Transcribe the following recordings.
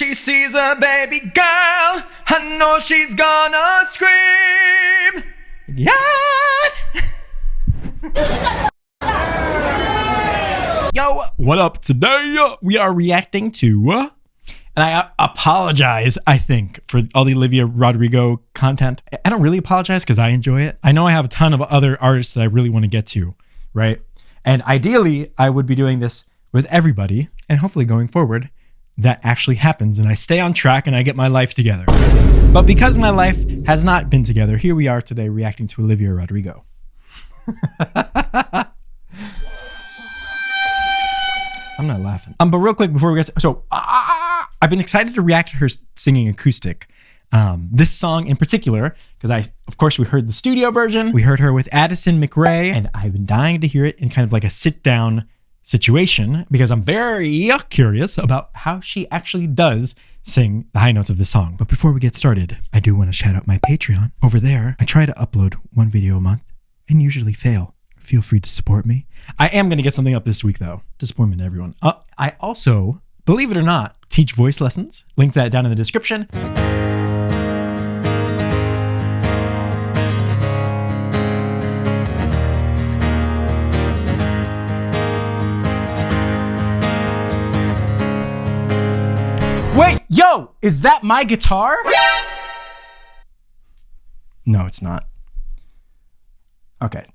She sees a baby girl, I know she's gonna scream. Yeah. Yo, what up? Today we are reacting to, and I apologize, I think, for all the Olivia Rodrigo content. I don't really apologize because I enjoy it. I know I have a ton of other artists that I really want to get to, right? And ideally, I would be doing this with everybody, and hopefully going forward, that actually happens and I stay on track and I get my life together. But because my life has not been together, here we are today reacting to Olivia Rodrigo. I'm not laughing. But real quick before we get so I've been excited to react to her singing acoustic. This song in particular, because of course we heard the studio version, we heard her with Addison McRae, and I've been dying to hear it in kind of like a sit down situation because I'm very curious about how she actually does sing the high notes of this song. But before we get started, I do want to shout out my Patreon. Over there, I try to upload one video a month and usually fail. Feel free to support me. I am going to get something up this week though. Disappointment to everyone. I also, believe it or not, teach voice lessons. Link that down in the description. Wait, yo, is that my guitar? No, it's not. Okay,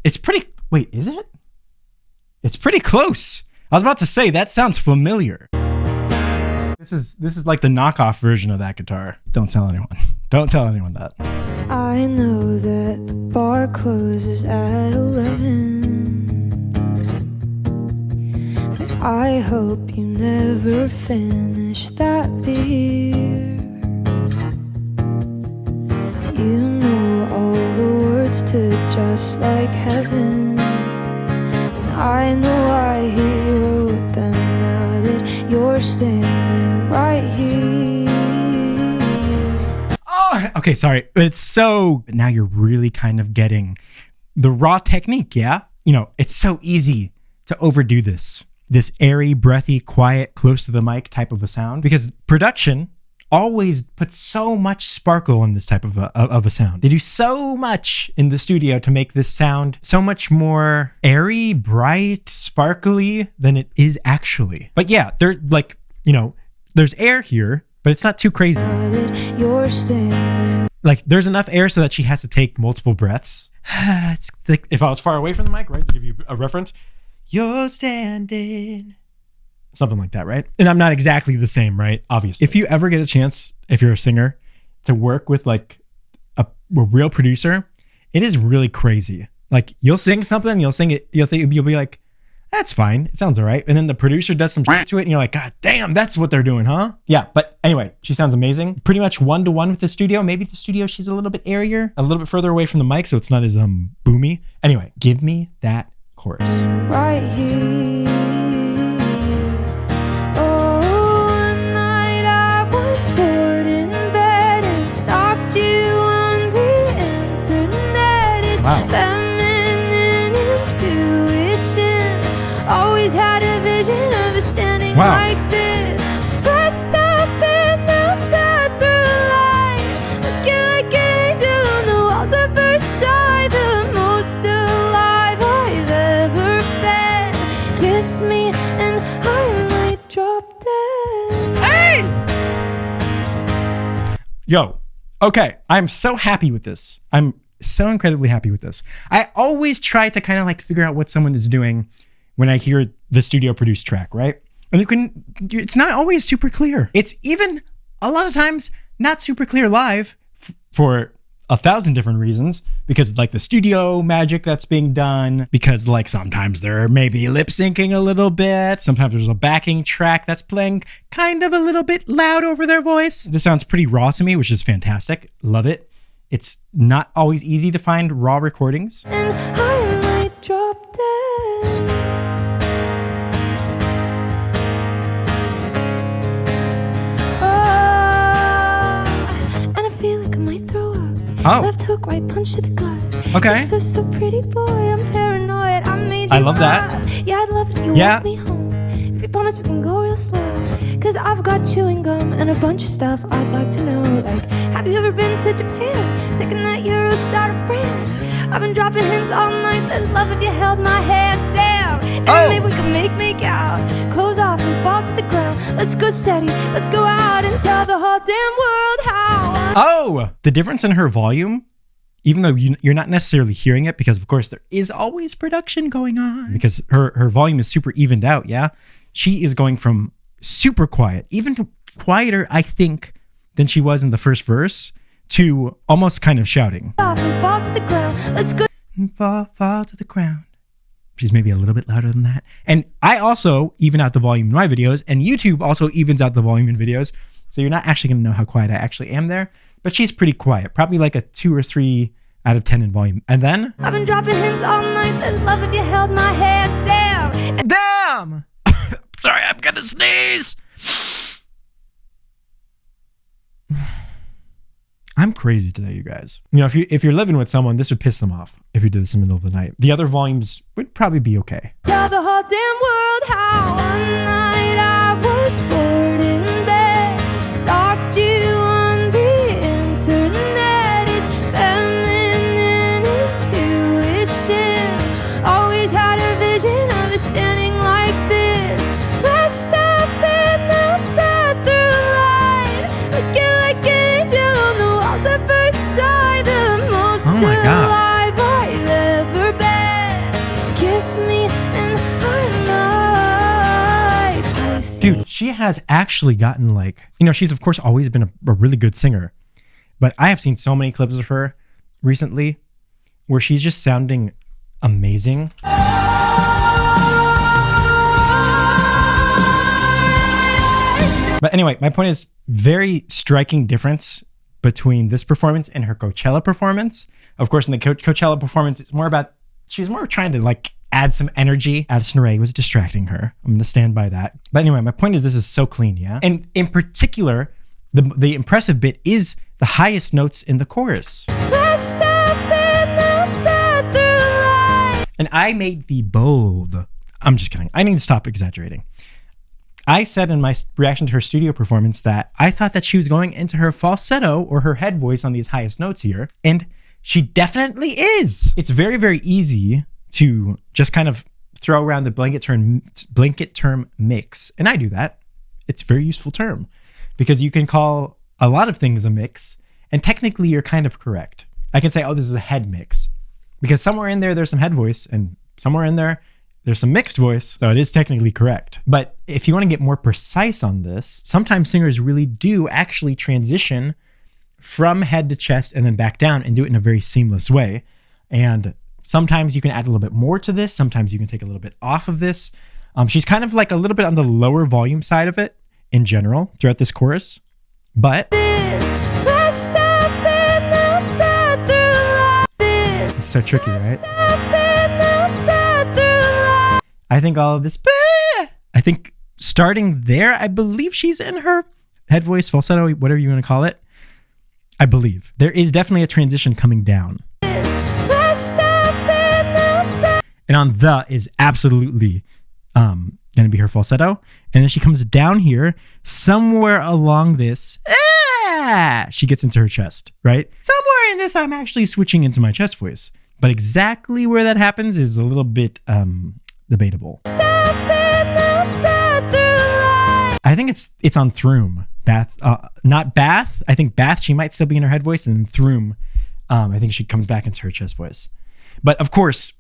it's pretty, wait, is it? It's pretty close. I was about to say, that sounds familiar. This is like the knockoff version of that guitar. Don't tell anyone. Don't tell anyone that. I know that the bar closes at 11. I hope you never finish that beer. You know all the words to Just Like Heaven, and I know why he wrote them now that you're standing right here. Oh, okay, sorry. But it's so, now you're really kind of getting the raw technique, yeah? You know, it's so easy to overdo this airy, breathy, quiet, close to the mic type of a sound, because production always puts so much sparkle in this type of a sound. They do so much in the studio to make this sound so much more airy, bright, sparkly than it is actually. But yeah, they're like, you know, there's air here, but it's not too crazy. Like there's enough air so that she has to take multiple breaths. It's like if I was far away from the mic, right, to give you a reference, you're standing. Something like that, right? And I'm not exactly the same, right? Obviously. If you ever get a chance, if you're a singer, to work with like a real producer, it is really crazy. Like you'll sing something, you'll sing it, you'll be like, that's fine, it sounds all right. And then the producer does some shit to it and you're like, God damn, that's what they're doing, huh? Yeah, but anyway, she sounds amazing. Pretty much one-to-one with the studio. Maybe the studio, she's a little bit airier, a little bit further away from the mic, so it's not as boomy. Anyway, give me that chorus. Right here. Oh, one night I was bored in bed and stalked you on the internet. It's feminine intuition. Always had a vision of a standing like this. Pressed up in the bathroom light, looking like an angel on the walls of Versailles. The most alive I've ever been. Kiss me and I might drop dead. Hey! Yo, okay, I'm so happy with this. I'm so incredibly happy with this. I always try to kind of like figure out what someone is doing when I hear the studio produced track, right? And it's not always super clear. It's even a lot of times not super clear live for 1,000 different reasons, because like the studio magic that's being done, because like sometimes they're maybe lip syncing a little bit. Sometimes there's a backing track that's playing kind of a little bit loud over their voice. This sounds pretty raw to me, which is fantastic. Love it. It's not always easy to find raw recordings. And I might drop dead. Oh. Left hook, right punch to the gut. Okay. You're so pretty, boy. I'm paranoid. I made you I love that. Yeah, I'd love it if you walk me home. If you promise we can go real slow. 'cause I've got chewing gum and a bunch of stuff I'd like to know. Like, have you ever been to Japan? Taking that Eurostar to France? I've been dropping hints all night. I'd love if you held my hand down. And maybe we can make out. Clothes off and fall to the ground. Let's go steady. Let's go out and tell the whole damn world how. Oh, the difference in her volume, even though you're not necessarily hearing it, because of course there is always production going on, because her volume is super evened out. Yeah. She is going from super quiet, even quieter, I think, than she was in the first verse, to almost kind of shouting. Off and fall to the ground. Let's go. Fall to the ground. She's maybe a little bit louder than that. And I also even out the volume in my videos, and YouTube also evens out the volume in videos. So you're not actually going to know how quiet I actually am there. But she's pretty quiet, probably like a 2 or 3 out of 10 in volume. And then I've been dropping hints all night. I'd love if you held my hand down. Damn! Sorry, I'm gonna sneeze. I'm crazy today, you guys. You know, if you're living with someone, this would piss them off if you did this in the middle of the night. The other volumes would probably be okay. Tell the whole damn world how one night I was bored in bed, stalked you on the internet. It's feminine intuition. Always had a vision of it standing like this, pressed up in the bathroom light, looking like an angel on the walls at Versailles. The most alive I've ever been. Kiss me and I might. Dude, she has actually gotten like, you know, she's of course always been a really good singer, but I have seen so many clips of her recently where she's just sounding amazing. But anyway, my point is very striking difference between this performance and her Coachella performance. Of course, in the Coachella performance, it's more about, she's more trying to like add some energy. Addison Rae was distracting her. I'm going to stand by that. But anyway, my point is this is so clean, yeah? And in particular, the impressive bit is the highest notes in the chorus. And I made the bold, I'm just kidding. I need to stop exaggerating. I said in my reaction to her studio performance that I thought that she was going into her falsetto or her head voice on these highest notes here. And she definitely is. It's very, very easy to just kind of throw around the blanket term mix. And I do that. It's a very useful term because you can call a lot of things a mix. And technically you're kind of correct. I can say, oh, this is a head mix because somewhere in there, there's some head voice and somewhere in there, there's some mixed voice, so it is technically correct. But if you want to get more precise on this, sometimes singers really do actually transition from head to chest and then back down and do it in a very seamless way. And sometimes you can add a little bit more to this. Sometimes you can take a little bit off of this. She's kind of like a little bit on the lower volume side of it in general throughout this chorus. But it's so tricky, right? I think all of this, I think starting there, I believe she's in her head voice, falsetto, whatever you want to call it. I believe there is definitely a transition coming down. And on the is absolutely going to be her falsetto. And then she comes down here somewhere along this. She gets into her chest, right? Somewhere in this, I'm actually switching into my chest voice. But exactly where that happens is a little bit debatable. I think it's on Throom. Bath, not Bath. I think Bath, she might still be in her head voice, and then Throom, I think she comes back into her chest voice. But of course,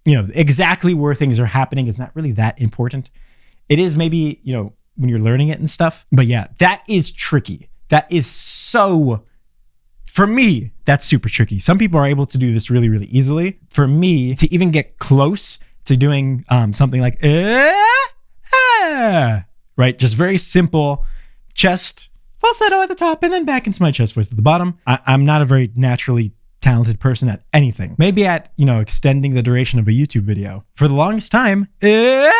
exactly where things are happening is not really that important. It is maybe, when you're learning it and stuff. But yeah, that is tricky. That is so, for me, that's super tricky. Some people are able to do this really, really easily. For me, to even get close to doing something like, right? Just very simple chest, falsetto at the top, and then back into my chest voice at the bottom. I'm not a very naturally talented person at anything. Maybe at, extending the duration of a YouTube video. For the longest time, there's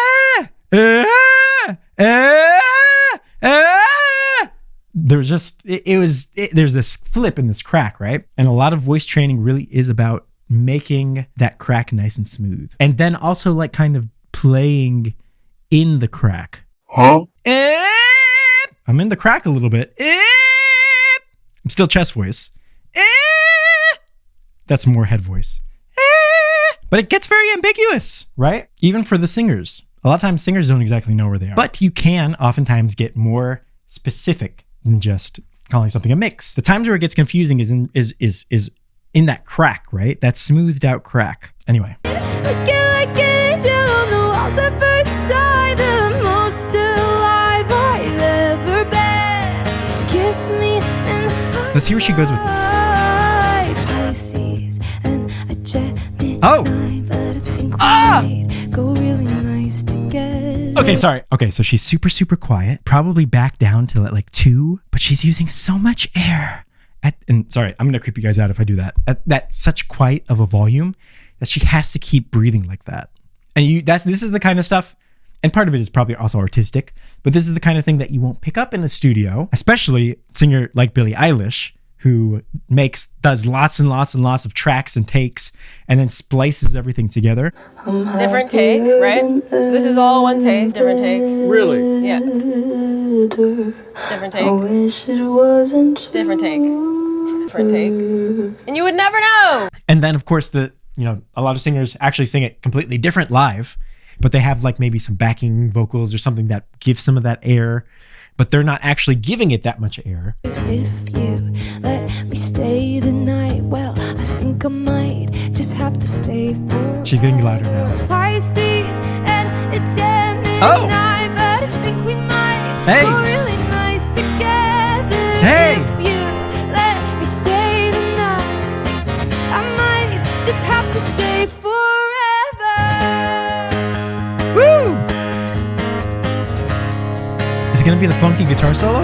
this flip and this crack, right? And a lot of voice training really is about making that crack nice and smooth. And then also like kind of playing in the crack. Huh? I'm in the crack a little bit. I'm still chest voice. That's more head voice. But it gets very ambiguous, right? Even for the singers. A lot of times singers don't exactly know where they are. But you can oftentimes get more specific than just calling something a mix. The times where it gets confusing is in that crack, right? That smoothed out crack. Anyway. Looking like an angel on the walls of Versailles, the most alive I've ever been. Kiss me and let's hear where she goes with this. Pisces and a Gemini, Oh! but I think we might go really nice together. Okay, sorry. Okay, so she's super, super quiet. Probably back down to like 2, but she's using so much air. And sorry, I'm gonna creep you guys out if I do that. At such quiet of a volume that she has to keep breathing like that. And this is the kind of stuff, and part of it is probably also artistic, but this is the kind of thing that you won't pick up in a studio, especially a singer like Billie Eilish, who does lots and lots and lots of tracks and takes and then splices everything together. Different take, right? So this is all one take, different take. Really? Yeah. Different take. I wish it wasn't Different take. Different take. And you would never know. And then of course a lot of singers actually sing it completely different live, but they have like maybe some backing vocals or something that gives some of that air, but they're not actually giving it that much air. If you let me stay the night, well, I think I might just have to stay for. She's getting louder now. Pisces and a Gemini, Oh! but I think we might Hey! go really nice together. Hey! If you let me stay the night, I might just have to stay forever. Woo! Is it gonna be the funky guitar solo?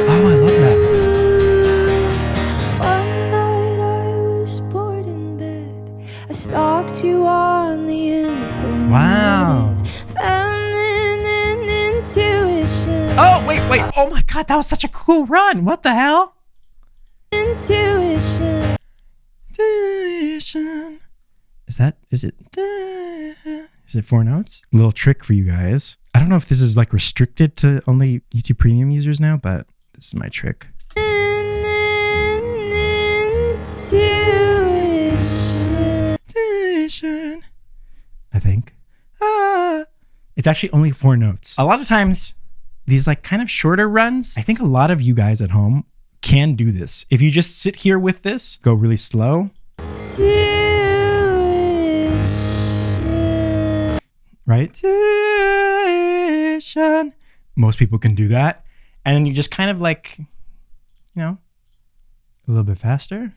Oh, I love that. One night I was bored in bed. I stalked you on the internet. Wow. Feminine intuition. Oh, wait. Oh my God, that was such a cool run. What the hell? Intuition. Is it 4 notes? A little trick for you guys. I don't know if this is like restricted to only YouTube Premium users now, but this is my trick. Intuition. I think. It's actually only 4 notes. A lot of times, these like kind of shorter runs, I think a lot of you guys at home can do this. If you just sit here with this, go really slow. Right? Tuition. Most people can do that. And then you just kind of like, a little bit faster.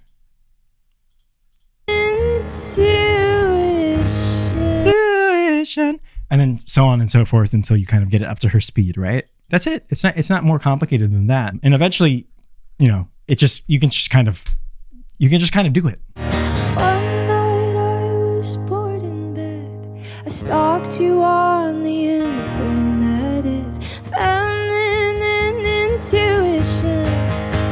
Tuition. And then so on and so forth until you kind of get it up to her speed, right? That's it. It's not more complicated than that. And eventually, you can just kind of do it. One night I was bored in bed. I stalked you on the internet. It's feminine intuition.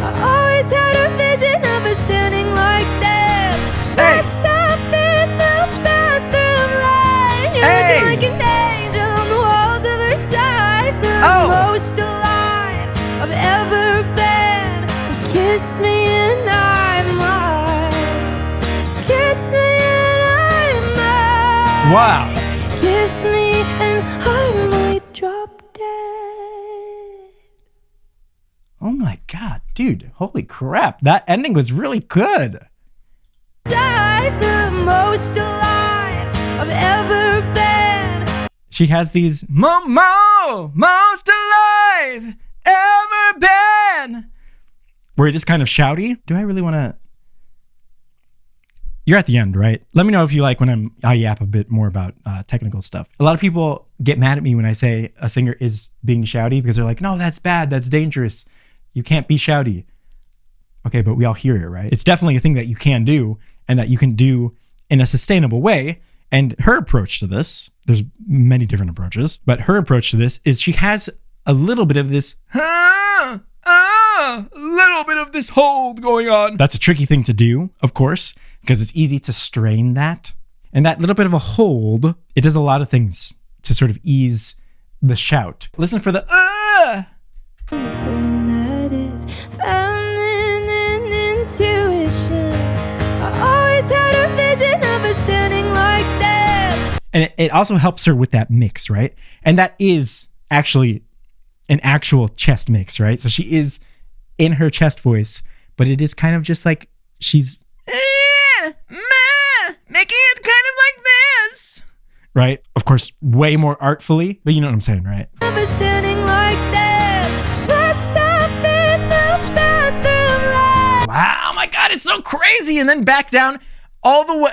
I always had a vision of us standing like that. Dressed up in the bathroom light. You're looking like an angel on the walls of Versailles. The most alive I've ever been. Kiss me and I might. Kiss me and I might. Wow. Kiss me and I might drop dead. Oh my God, dude. Holy crap. That ending was really good. The most alive I've ever been. She has these most alive ever been, where it is kind of shouty. Do I really want to? You're at the end, right? Let me know if you like when I yap a bit more about technical stuff. A lot of people get mad at me when I say a singer is being shouty because they're like, no, that's bad. That's dangerous. You can't be shouty. Okay, but we all hear it, right? It's definitely a thing that you can do and that you can do in a sustainable way. And her approach to this, there's many different approaches, but her approach to this is she has a little bit of this, a little bit of this hold going on. That's a tricky thing to do, of course, because it's easy to strain that. And that little bit of a hold, it does a lot of things to sort of ease the shout. Listen for the That is feminine intuition. I always had a vision of her standing like that. And it also helps her with that mix, right? And that is actually an actual chest mix, right? So she is in her chest voice, but it is kind of just like she's making it kind of like this, right? Of course, way more artfully, but you know what I'm saying, right? Of her standing like that. Pressed up in the bathroom light. Wow, my God, it's so crazy. And then back down all the way.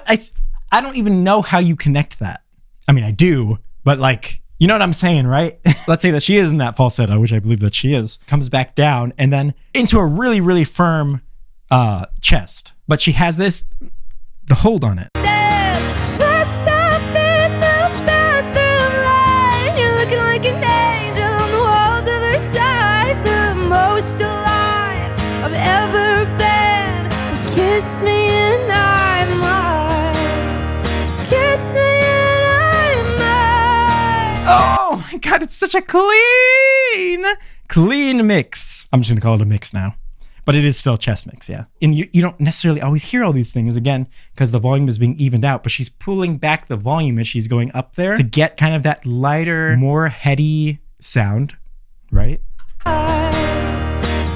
I don't even know how you connect that. I mean, I do, but like, you know what I'm saying, right? Let's say that she is in that falsetto, which I believe that she is, comes back down and then into a really, really firm chest. But she has the hold on it. Pressed up in the bathroom light. You're looking like an angel on the walls of Versailles. The most alive I've ever been. Kiss me and I'm mine. Kiss me and I'm mine. Oh my God, it's such a clean mix. I'm just gonna call it a mix now. But it is still chest mix, yeah. And you don't necessarily always hear all these things, again, because the volume is being evened out, but she's pulling back the volume as she's going up there to get kind of that lighter, more heady sound, right?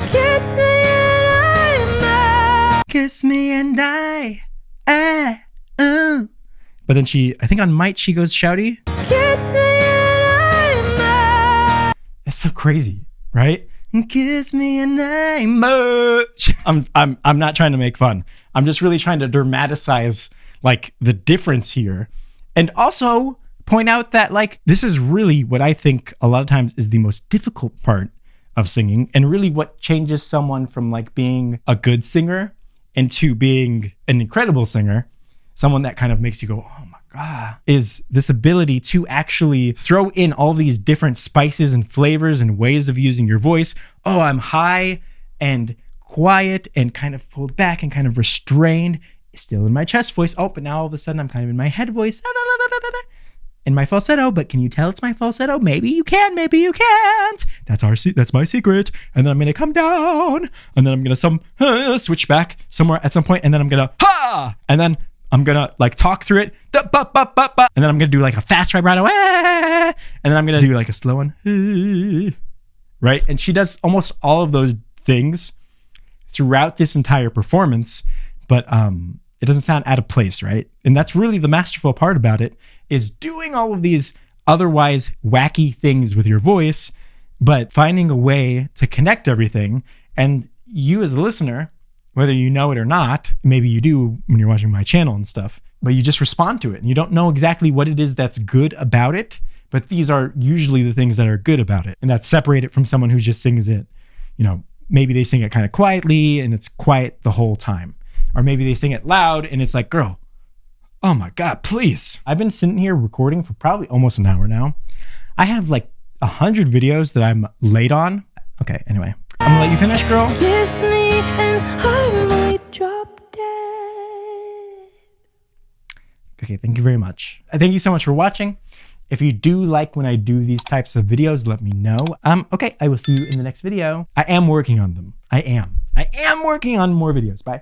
Kiss me and I'm mine. Kiss me and But then I think on Might, she goes shouty. Kiss me and I'm mine. That's so crazy, right? And kiss me and I'm much. I'm not trying to make fun. I'm just really trying to dramatize like the difference here. And also point out that like this is really what I think a lot of times is the most difficult part of singing, and really what changes someone from like being a good singer into being an incredible singer, someone that kind of makes you go, oh my God, is this ability to actually throw in all these different spices and flavors and ways of using your voice. Oh, I'm high and quiet and kind of pulled back and kind of restrained, still in my chest voice. Oh, but now all of a sudden I'm kind of in my head voice, in my falsetto. But can you tell it's my falsetto? Maybe you can, maybe you can't. That's my secret. And then I'm gonna come down, and then I'm gonna switch back somewhere at some point, and then I'm gonna and then I'm gonna like talk through it, and then I'm gonna do like a fast vibrato, and then I'm gonna do like a slow one, right? And she does almost all of those things throughout this entire performance, but it doesn't sound out of place, right? And that's really the masterful part about it, is doing all of these otherwise wacky things with your voice, but finding a way to connect everything. And you as a listener, whether you know it or not, maybe you do when you're watching my channel and stuff, but you just respond to it and you don't know exactly what it is that's good about it, but these are usually the things that are good about it, and that separate it from someone who just sings it, you know, maybe they sing it kind of quietly and it's quiet the whole time, or maybe they sing it loud and it's like, girl, oh my God, please. I've been sitting here recording for probably almost an hour now. I have like 100 videos that I'm late on. Okay, anyway, I'm gonna let you finish, girl. Kiss me and I might drop dead. Okay, thank you very much. Thank you so much for watching. If you do like when I do these types of videos, let me know. Okay, I will see you in the next video. I am working on them. I am working on more videos. Bye.